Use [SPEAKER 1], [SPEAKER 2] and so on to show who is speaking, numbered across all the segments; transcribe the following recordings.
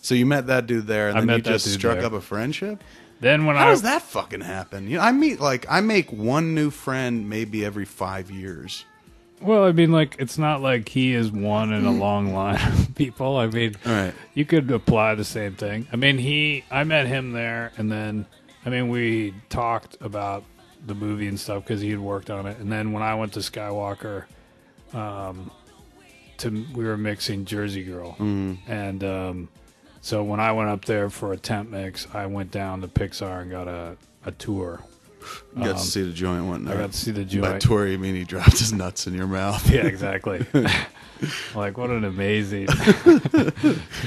[SPEAKER 1] So you met that dude there, and then you just struck up a friendship?
[SPEAKER 2] Then when
[SPEAKER 1] How does that fucking happen? You know, I make one new friend maybe every 5 years.
[SPEAKER 2] Well, I mean, like, it's not like he is one in a long line of people. I mean, you could apply the same thing. I mean, I met him there, and then, I mean, we talked about the movie and stuff because he had worked on it. And then when I went to Skywalker, we were mixing Jersey Girl. And so when I went up there for a temp mix, I went down to Pixar and got a tour.
[SPEAKER 1] You got to see the joint, whatnot.
[SPEAKER 2] I got to see the joint.
[SPEAKER 1] By tour, you mean he dropped his nuts in your mouth?
[SPEAKER 2] Yeah, exactly. Like, what an amazing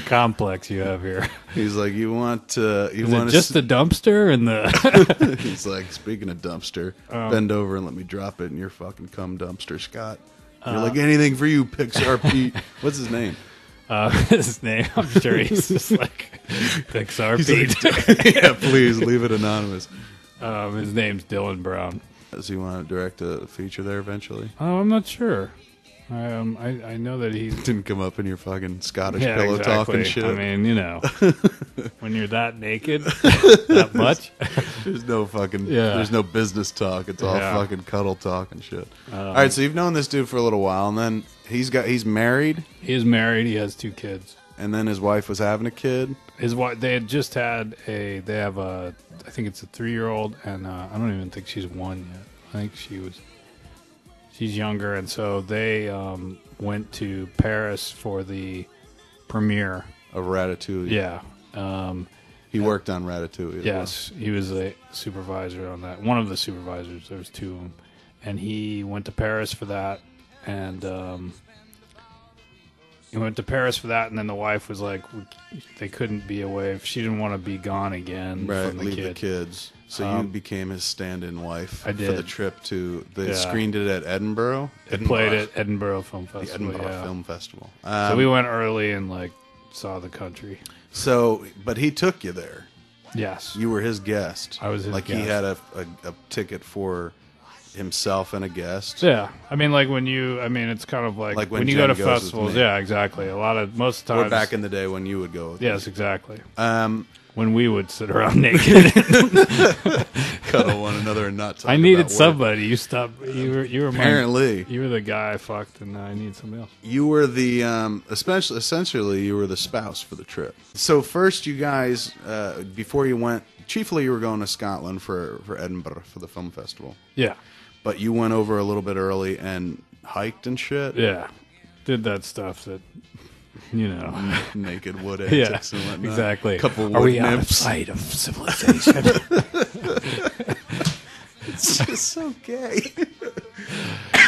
[SPEAKER 2] complex you have here.
[SPEAKER 1] He's like, you want to...
[SPEAKER 2] Is it just the dumpster and the...
[SPEAKER 1] He's like, speaking of dumpster, bend over and let me drop it in your fucking cum dumpster, Scott. You're like, anything for you, Pixar Pete. What's his name?
[SPEAKER 2] His name, I'm sure he's just like Pixar Pete.
[SPEAKER 1] Like, yeah, please, leave it anonymous.
[SPEAKER 2] His name's Dylan Brown.
[SPEAKER 1] Does he want to direct a feature there eventually?
[SPEAKER 2] Oh, I'm not sure. I know that he
[SPEAKER 1] didn't come up in your fucking Scottish pillow talk and shit.
[SPEAKER 2] I mean, you know, when you're that naked, that much,
[SPEAKER 1] there's no fucking, there's no business talk. It's all fucking cuddle talk and shit. All right, so you've known this dude for a little while, and then he's married.
[SPEAKER 2] He is married. He has 2 kids.
[SPEAKER 1] And then his wife was having a kid.
[SPEAKER 2] His wife, they had just had they have a, I think it's a 3-year-old, and I don't even think she's 1 yet. I think she's younger, and so they went to Paris for the premiere
[SPEAKER 1] of Ratatouille.
[SPEAKER 2] Yeah.
[SPEAKER 1] He worked on Ratatouille.
[SPEAKER 2] Yes, he was a supervisor on that. One of the supervisors. There was 2 of them, and he went to Paris for that, and he went to Paris for that, and then the wife was like, they couldn't be away. She didn't want to be gone again from the
[SPEAKER 1] leave the kids. So you became his stand-in wife
[SPEAKER 2] I did.
[SPEAKER 1] For the trip to... They screened it at Edinburgh?
[SPEAKER 2] It played at Edinburgh Film Festival.
[SPEAKER 1] The Edinburgh Film Festival.
[SPEAKER 2] So we went early and, like, saw the country.
[SPEAKER 1] So, but he took you there.
[SPEAKER 2] Yes.
[SPEAKER 1] You were his guest.
[SPEAKER 2] I was his guest.
[SPEAKER 1] Like, he had a ticket for himself and a guest.
[SPEAKER 2] Yeah. I mean, like, it's kind of like when you go to festivals. Yeah, exactly. Most of the times.
[SPEAKER 1] Or back in the day when you would go with
[SPEAKER 2] Yes, exactly. When we would sit around naked.
[SPEAKER 1] Cuddle one another and not talk
[SPEAKER 2] I needed
[SPEAKER 1] about
[SPEAKER 2] somebody. You stopped. You were
[SPEAKER 1] apparently.
[SPEAKER 2] You were the guy I fucked, and I need somebody else.
[SPEAKER 1] You were the, essentially, you were the spouse for the trip. So first you guys, before you went, chiefly you were going to Scotland for Edinburgh for the film festival.
[SPEAKER 2] Yeah.
[SPEAKER 1] But you went over a little bit early and hiked and shit?
[SPEAKER 2] Yeah. Did that stuff that, you know.
[SPEAKER 1] Naked wood antics and whatnot.
[SPEAKER 2] Exactly.
[SPEAKER 1] Couple wood
[SPEAKER 2] Are we
[SPEAKER 1] nymphs.
[SPEAKER 2] out of sight of civilization?
[SPEAKER 1] It's just so gay.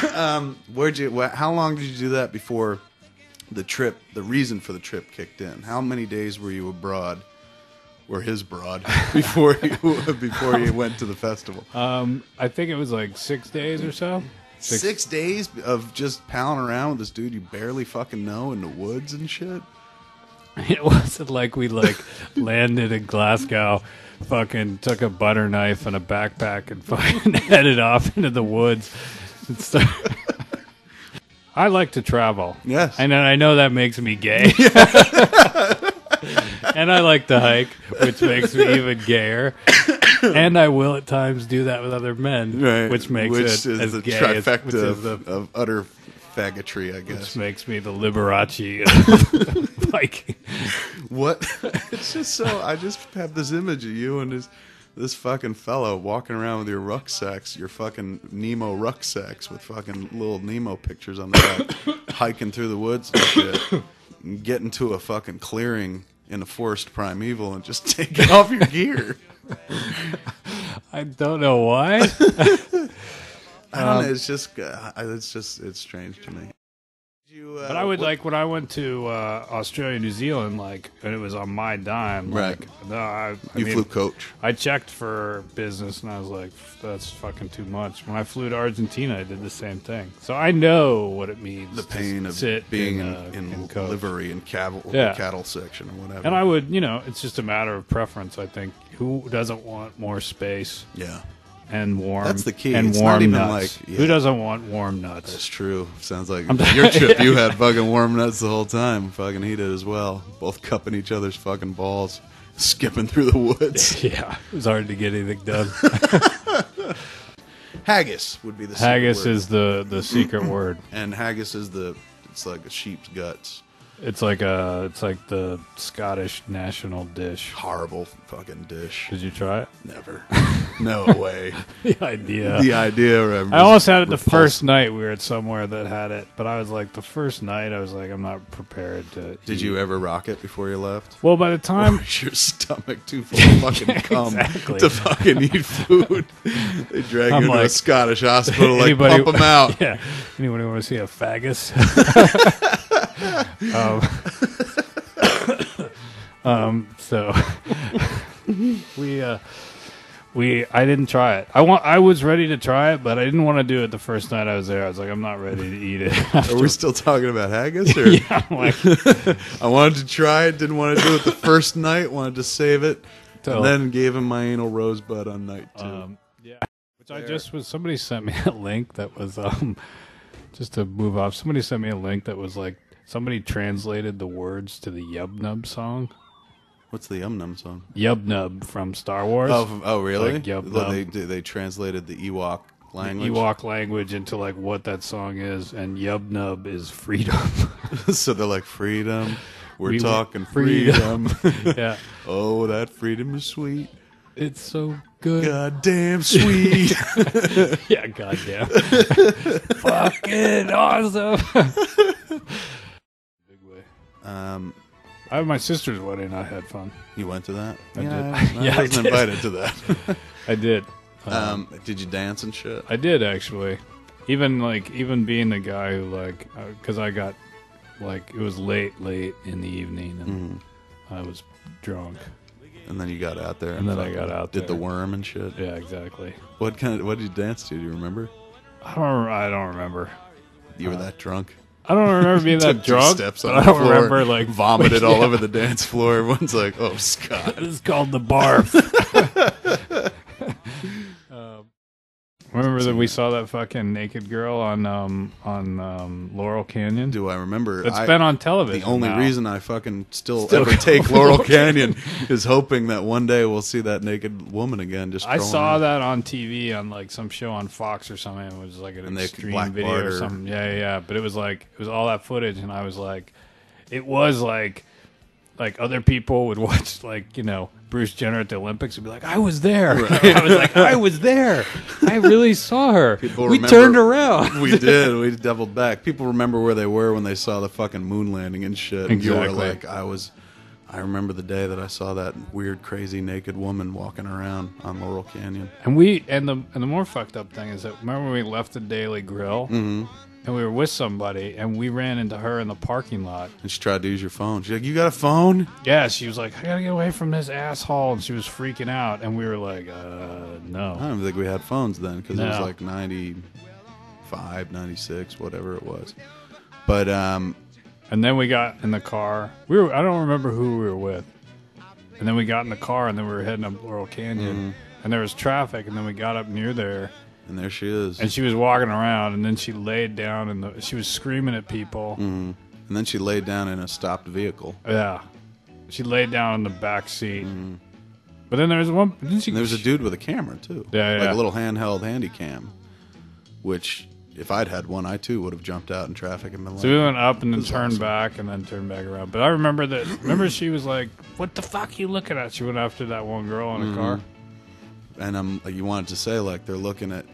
[SPEAKER 1] How long did you do that before the trip, the reason for the trip kicked in? How many days were you abroad? Or his broad before you went to the festival?
[SPEAKER 2] I think it was like 6 days or so.
[SPEAKER 1] 6 days of just palling around with this dude you barely fucking know in the woods and shit?
[SPEAKER 2] It wasn't like we landed in Glasgow, fucking took a butter knife and a backpack and fucking headed off into the woods. I like to travel.
[SPEAKER 1] Yes.
[SPEAKER 2] And I know that makes me gay. And I like to hike, which makes me even gayer. And I will at times do that with other men,
[SPEAKER 1] right.
[SPEAKER 2] which makes
[SPEAKER 1] it
[SPEAKER 2] as
[SPEAKER 1] the
[SPEAKER 2] gay
[SPEAKER 1] trifecta of utter faggotry, I guess.
[SPEAKER 2] Which makes me the Liberace of Viking.
[SPEAKER 1] What? It's just so... I just have this image of you and this fucking fellow walking around with your rucksacks, your fucking Nemo rucksacks with fucking little Nemo pictures on the back, hiking through the woods and shit, and getting to a fucking clearing in a forest primeval and just taking off your gear.
[SPEAKER 2] I don't know why.
[SPEAKER 1] I don't know. It's strange to me.
[SPEAKER 2] But I would when I went to Australia, New Zealand, and it was on my dime.
[SPEAKER 1] Right.
[SPEAKER 2] No, I
[SPEAKER 1] mean, flew coach.
[SPEAKER 2] I checked for business, and I was like, "That's fucking too much." When I flew to Argentina, I did the same thing. So I know what it means.
[SPEAKER 1] The pain of being in livery and cattle section or whatever.
[SPEAKER 2] And I would, it's just a matter of preference. I think who doesn't want more space?
[SPEAKER 1] Yeah.
[SPEAKER 2] and warm.
[SPEAKER 1] That's the key.
[SPEAKER 2] And
[SPEAKER 1] it's
[SPEAKER 2] warm
[SPEAKER 1] not even
[SPEAKER 2] nuts.
[SPEAKER 1] like
[SPEAKER 2] Who doesn't want warm nuts?
[SPEAKER 1] That's true. Sounds like your trip. You had fucking warm nuts the whole time. Fucking he did as well. Both cupping each other's fucking balls, skipping through the woods.
[SPEAKER 2] Yeah, it was hard to get anything done.
[SPEAKER 1] Haggis would be the
[SPEAKER 2] haggis
[SPEAKER 1] secret word.
[SPEAKER 2] is the secret word,
[SPEAKER 1] and haggis is it's like a sheep's guts.
[SPEAKER 2] It's like the Scottish national dish.
[SPEAKER 1] Horrible fucking dish.
[SPEAKER 2] Did you try it?
[SPEAKER 1] Never. No way.
[SPEAKER 2] The idea.
[SPEAKER 1] I
[SPEAKER 2] almost had it the first night we were at somewhere that had it, but I was like, the first night I was like, I'm not prepared to.
[SPEAKER 1] Did you ever rock it before you left?
[SPEAKER 2] Well, by the time
[SPEAKER 1] or was your stomach too full of fucking cum to fucking eat food? They drag you into a Scottish hospital, like pump them out.
[SPEAKER 2] Yeah. Anybody want to see a faggot? So I didn't try it. I was ready to try it, but I didn't want to do it the first night I was there. I was like, I'm not ready to eat it.
[SPEAKER 1] Are we still talking about haggis? Or?
[SPEAKER 2] Yeah, I'm like,
[SPEAKER 1] I wanted to try it, didn't want to do it the first night, wanted to save it, and then gave him my anal rosebud on night 2.
[SPEAKER 2] Yeah, which somebody sent me a link that was just to move off. Somebody sent me a link that was like somebody translated the words to the Yub Nub song.
[SPEAKER 1] What's the Yum Num song?
[SPEAKER 2] Yub Nub from Star Wars.
[SPEAKER 1] Oh, really?
[SPEAKER 2] Like Yub Nub.
[SPEAKER 1] They translated the Ewok language.
[SPEAKER 2] The Ewok language into like what that song is, and Yub Nub is freedom.
[SPEAKER 1] So they're like, freedom. We're talking freedom.
[SPEAKER 2] Yeah.
[SPEAKER 1] Oh, that freedom is sweet.
[SPEAKER 2] It's so good.
[SPEAKER 1] Goddamn sweet.
[SPEAKER 2] Yeah, goddamn. Fucking awesome. Big way. I had my sister's wedding. I had fun.
[SPEAKER 1] You went to that?
[SPEAKER 2] I did.
[SPEAKER 1] I wasn't invited to that.
[SPEAKER 2] I did.
[SPEAKER 1] Did you dance and shit?
[SPEAKER 2] I did, actually. Even being the guy who because I got it was late in the evening, and I was drunk.
[SPEAKER 1] And then you got out there,
[SPEAKER 2] and then I got out there.
[SPEAKER 1] Did the worm and shit.
[SPEAKER 2] Yeah, exactly.
[SPEAKER 1] What did you dance to? Do you remember?
[SPEAKER 2] I don't remember.
[SPEAKER 1] You were that drunk.
[SPEAKER 2] I don't remember being that drunk.
[SPEAKER 1] Steps on
[SPEAKER 2] I don't remember
[SPEAKER 1] vomited all over the dance floor. Everyone's like, "Oh, Scott."
[SPEAKER 2] This is called the barf. Remember that we saw that fucking naked girl on Laurel Canyon?
[SPEAKER 1] Do I remember?
[SPEAKER 2] It's been on television.
[SPEAKER 1] The only reason I fucking still ever take Laurel Canyon is hoping that one day we'll see that naked woman again.
[SPEAKER 2] I saw that on TV on like some show on Fox or something. It was like an extreme video or something. Yeah. But it was all that footage, and I was like, it was like other people would watch Bruce Jenner at the Olympics and be like, I was there. Right. I was like, I was there. I really saw her. We turned around.
[SPEAKER 1] We did. We doubled back. People remember where they were when they saw the fucking moon landing and shit.
[SPEAKER 2] Exactly.
[SPEAKER 1] And you were like, I remember the day that I saw that weird, crazy, naked woman walking around on Laurel Canyon.
[SPEAKER 2] And the more fucked up thing is that remember when we left the Daily Grill? Mm-hmm. And we were with somebody, and we ran into her in the parking lot.
[SPEAKER 1] And she tried to use your phone. She's like, you got a phone?
[SPEAKER 2] Yeah, she was like, I gotta get away from this asshole. And she was freaking out. And we were like, no.
[SPEAKER 1] I don't think we had phones then, because it was like 95, 96, whatever it was. But,
[SPEAKER 2] and then we got in the car. I don't remember who we were with. And then we got in the car, and then we were heading up Laurel Canyon. Mm-hmm. And there was traffic, and then we got up near there.
[SPEAKER 1] And there she is.
[SPEAKER 2] And she was walking around, and then she laid down, she was screaming at people.
[SPEAKER 1] Mm-hmm. And then she laid down in a stopped vehicle.
[SPEAKER 2] Yeah. She laid down in the back seat. Mm-hmm. But then there was one...
[SPEAKER 1] there was a dude with a camera, too.
[SPEAKER 2] Yeah.
[SPEAKER 1] Like a little handheld handy cam. Which, if I'd had one, I, too, would have jumped out in traffic and been like...
[SPEAKER 2] So we went up and then turned back and then turned back around. But I remember that... Remember she was like, what the fuck are you looking at? She went after that one girl in a car.
[SPEAKER 1] And you wanted to say, like, they're looking at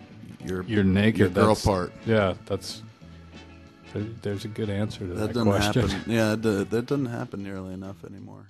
[SPEAKER 2] you're naked.
[SPEAKER 1] Your girl part.
[SPEAKER 2] Yeah, there's a good answer to that question.
[SPEAKER 1] Happen. Yeah, that doesn't happen nearly enough anymore.